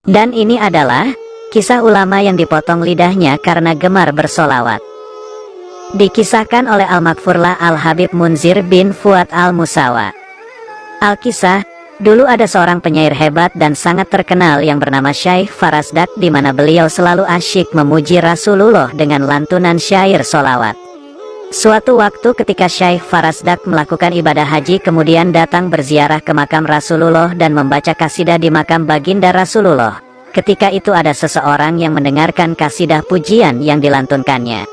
Dan ini adalah kisah ulama yang dipotong lidahnya karena gemar bersolawat. Dikisahkan oleh Al-Maghfurlah Al-Habib Munzir bin Fuad Al-Musawa. Al-Kisah, dulu ada seorang penyair hebat dan sangat terkenal yang bernama Syekh Farasdak, di mana beliau selalu asyik memuji Rasulullah dengan lantunan syair solawat. Suatu waktu ketika Syekh Farasdak melakukan ibadah haji, kemudian datang berziarah ke makam Rasulullah dan membaca kasidah di makam baginda Rasulullah. Ketika itu ada seseorang yang mendengarkan kasidah pujian yang dilantunkannya.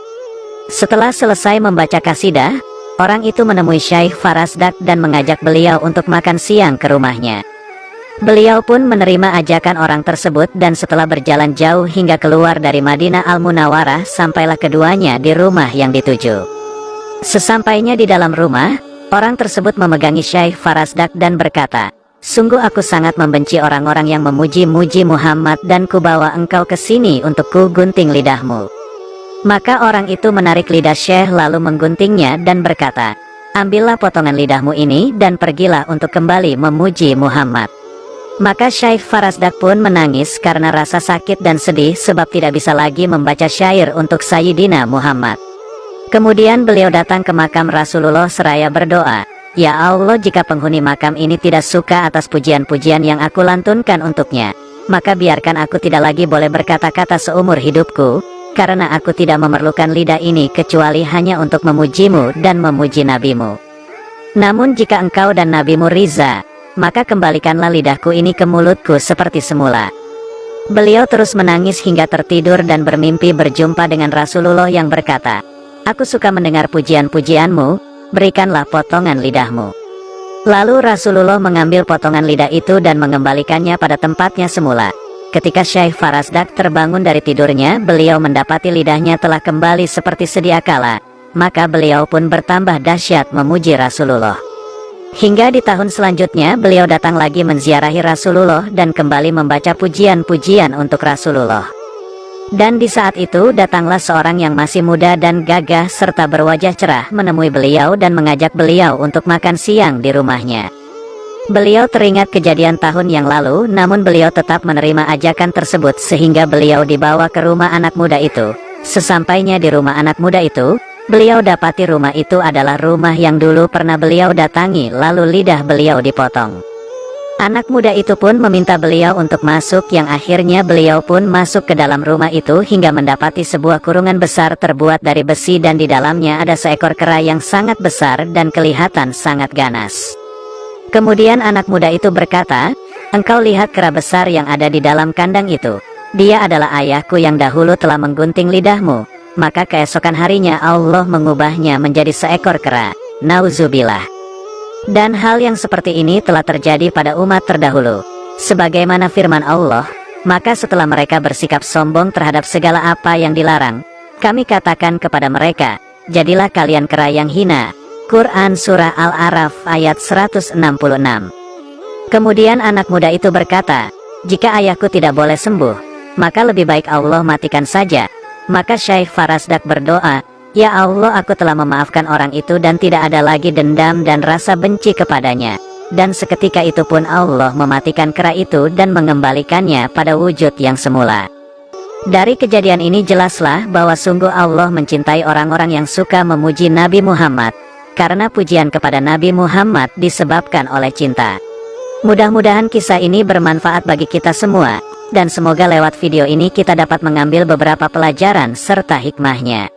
Setelah selesai membaca kasidah, orang itu menemui Syekh Farasdak dan mengajak beliau untuk makan siang ke rumahnya. Beliau pun menerima ajakan orang tersebut dan setelah berjalan jauh hingga keluar dari Madinah Al-Munawwarah, sampailah keduanya di rumah yang dituju. Sesampainya di dalam rumah, orang tersebut memegangi Syekh Farasdak dan berkata, "Sungguh aku sangat membenci orang-orang yang memuji-muji Muhammad dan kubawa engkau ke sini untuk ku gunting lidahmu." Maka orang itu menarik lidah Syekh lalu mengguntingnya dan berkata, "Ambillah potongan lidahmu ini dan pergilah untuk kembali memuji Muhammad." Maka Syekh Farasdak pun menangis karena rasa sakit dan sedih sebab tidak bisa lagi membaca syair untuk Sayyidina Muhammad. Kemudian beliau datang ke makam Rasulullah seraya berdoa, "Ya Allah, jika penghuni makam ini tidak suka atas pujian-pujian yang aku lantunkan untuknya, maka biarkan aku tidak lagi boleh berkata-kata seumur hidupku, karena aku tidak memerlukan lidah ini kecuali hanya untuk memujimu dan memuji nabimu. Namun jika engkau dan nabimu ridha, maka kembalikanlah lidahku ini ke mulutku seperti semula." Beliau terus menangis hingga tertidur dan bermimpi berjumpa dengan Rasulullah yang berkata, "Aku suka mendengar pujian-pujianmu, berikanlah potongan lidahmu." Lalu Rasulullah mengambil potongan lidah itu dan mengembalikannya pada tempatnya semula. Ketika Syekh Farasdak terbangun dari tidurnya, beliau mendapati lidahnya telah kembali seperti sedia kala. Maka beliau pun bertambah dahsyat memuji Rasulullah. Hingga di tahun selanjutnya beliau datang lagi menziarahi Rasulullah dan kembali membaca pujian-pujian untuk Rasulullah. Dan di saat itu datanglah seorang yang masih muda dan gagah serta berwajah cerah menemui beliau dan mengajak beliau untuk makan siang di rumahnya. Beliau teringat kejadian tahun yang lalu, namun beliau tetap menerima ajakan tersebut sehingga beliau dibawa ke rumah anak muda itu. Sesampainya di rumah anak muda itu, beliau dapati rumah itu adalah rumah yang dulu pernah beliau datangi, lalu lidah beliau dipotong. Anak muda itu pun meminta beliau untuk masuk, yang akhirnya beliau pun masuk ke dalam rumah itu hingga mendapati sebuah kurungan besar terbuat dari besi dan di dalamnya ada seekor kera yang sangat besar dan kelihatan sangat ganas. Kemudian anak muda itu berkata, "Engkau lihat kera besar yang ada di dalam kandang itu? Dia adalah ayahku yang dahulu telah menggunting lidahmu." Maka keesokan harinya Allah mengubahnya menjadi seekor kera. Nauzubillah. Dan hal yang seperti ini telah terjadi pada umat terdahulu. Sebagaimana firman Allah, "Maka setelah mereka bersikap sombong terhadap segala apa yang dilarang, kami katakan kepada mereka, jadilah kalian kera yang hina." Quran Surah Al-A'raf ayat 166. Kemudian anak muda itu berkata, "Jika ayahku tidak boleh sembuh, maka lebih baik Allah matikan saja." Maka Syekh Farasdak berdoa, "Ya Allah, aku telah memaafkan orang itu dan tidak ada lagi dendam dan rasa benci kepadanya." Dan seketika itu pun Allah mematikan kera itu dan mengembalikannya pada wujud yang semula. Dari kejadian ini jelaslah bahwa sungguh Allah mencintai orang-orang yang suka memuji Nabi Muhammad, karena pujian kepada Nabi Muhammad disebabkan oleh cinta. Mudah-mudahan kisah ini bermanfaat bagi kita semua, dan semoga lewat video ini kita dapat mengambil beberapa pelajaran serta hikmahnya.